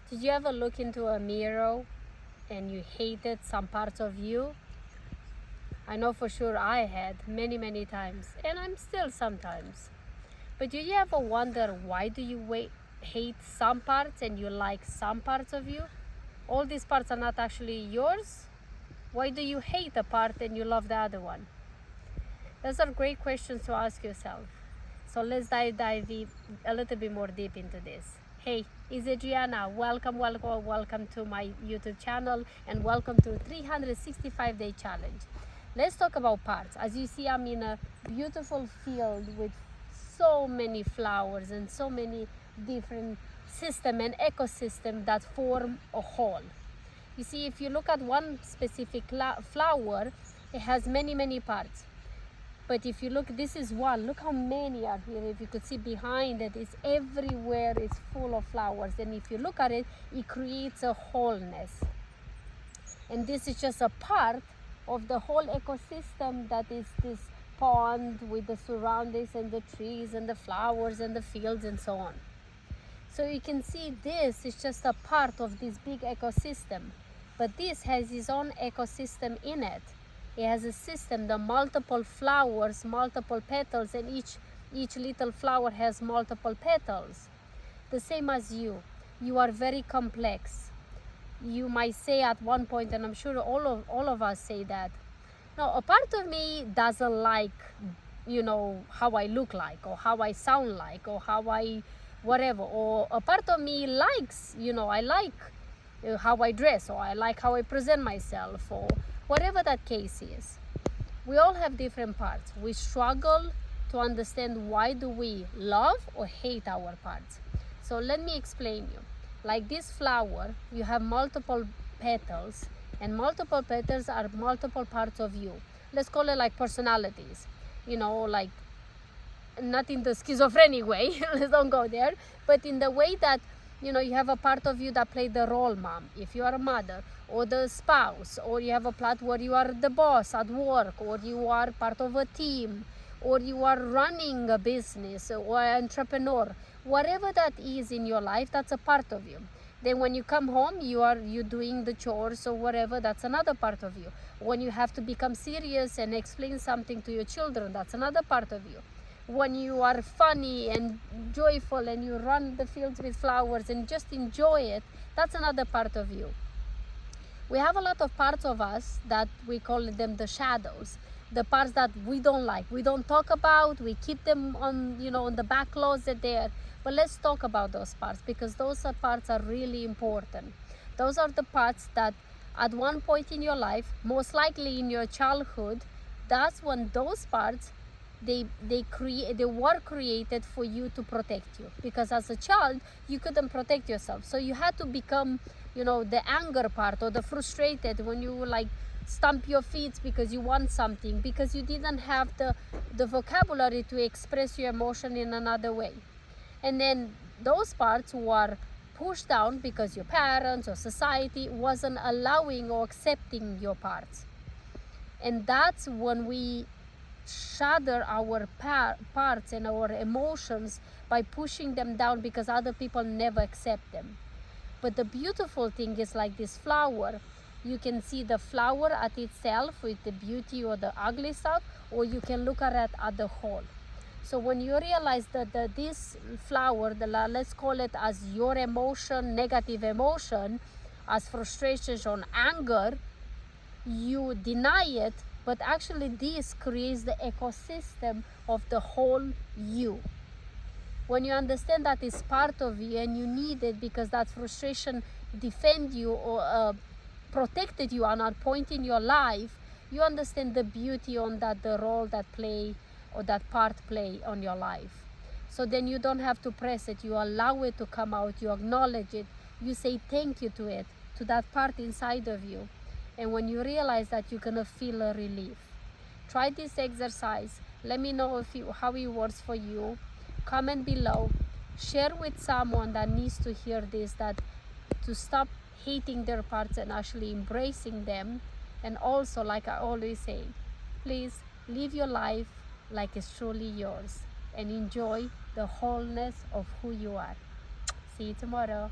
Did you ever look into a mirror and you hated some parts of you? I know for sure I had many times, and I'm still sometimes. But did you ever wonder, why do you hate some parts and you like some parts of you? All these parts are not actually yours. Why do you hate a part and you love the other one? Those are great questions to ask yourself. So let's dive a little bit more deep into this. Hey, it's Adriana. Welcome to my YouTube channel, and welcome to 365-day challenge. Let's talk about parts. As you see, I'm in a beautiful field with so many flowers and so many different system and ecosystem that form a whole. You see, if you look at one specific flower, it has many parts. But if you look, this is one, look how many are here. If you could see behind it, it's everywhere, it's full of flowers. And if you look at it, it creates a wholeness. And this is just a part of the whole ecosystem that is this pond with the surroundings and the trees and the flowers and the fields and so on. So you can see this is just a part of this big ecosystem. But this has its own ecosystem in it. It has a system, the multiple flowers, multiple petals, and each little flower has multiple petals. The same as you. You are very complex. You might say at one point, and I'm sure all of us say that, no, a part of me doesn't like, how I look like, or how I sound like, or how I whatever, or a part of me likes, I like how I dress, or I like how I present myself, or whatever that case is. We all have different parts. We struggle to understand, why do we love or hate our parts. So let me explain you. Like this flower, you have multiple petals, and multiple petals are multiple parts of you. Let's call it like personalities, like not in the schizophrenic way, let's don't go there, but in the way that, you have a part of you that play the role mom, if you are a mother, or the spouse, or you have a part where you are the boss at work, or you are part of a team, or you are running a business, or an entrepreneur. Whatever that is in your life, that's a part of you. Then when you come home, you doing the chores or whatever, that's another part of you. When you have to become serious and explain something to your children, that's another part of you. When you are funny and joyful and you run the fields with flowers and just enjoy it, that's another part of you. We have a lot of parts of us that we call them the shadows, the parts that we don't like, we don't talk about, we keep them on, on the back closet there. But let's talk about those parts, because those parts are really important. Those are the parts that at one point in your life, most likely in your childhood, that's when those parts, they were created for you to protect you, because as a child you couldn't protect yourself, so you had to become, the anger part, or the frustrated, when you like stamp your feet because you want something, because you didn't have the vocabulary to express your emotion in another way. And then those parts were pushed down because your parents or society wasn't allowing or accepting your parts. And that's when we shatter our parts and our emotions by pushing them down, because other people never accept them. But the beautiful thing is, like this flower, you can see the flower at itself with the beauty or the ugly stuff, or you can look at it at the whole. So when you realize that this flower, let's call it as your emotion, negative emotion, as frustration or anger, you deny it, but actually this creates the ecosystem of the whole you. When you understand that it's part of you and you need it because that frustration defend you or protected you at a point in your life, you understand the beauty on that, the role that play or that part play on your life. So then you don't have to press it, you allow it to come out, you acknowledge it, you say thank you to it, to that part inside of you. And when you realize that, you're gonna feel a relief. Try this exercise. Let me know how it works for you. Comment below. Share with someone that needs to hear this, that to stop hating their parts and actually embracing them. And also, like I always say, please live your life like it's truly yours and enjoy the wholeness of who you are. See you tomorrow.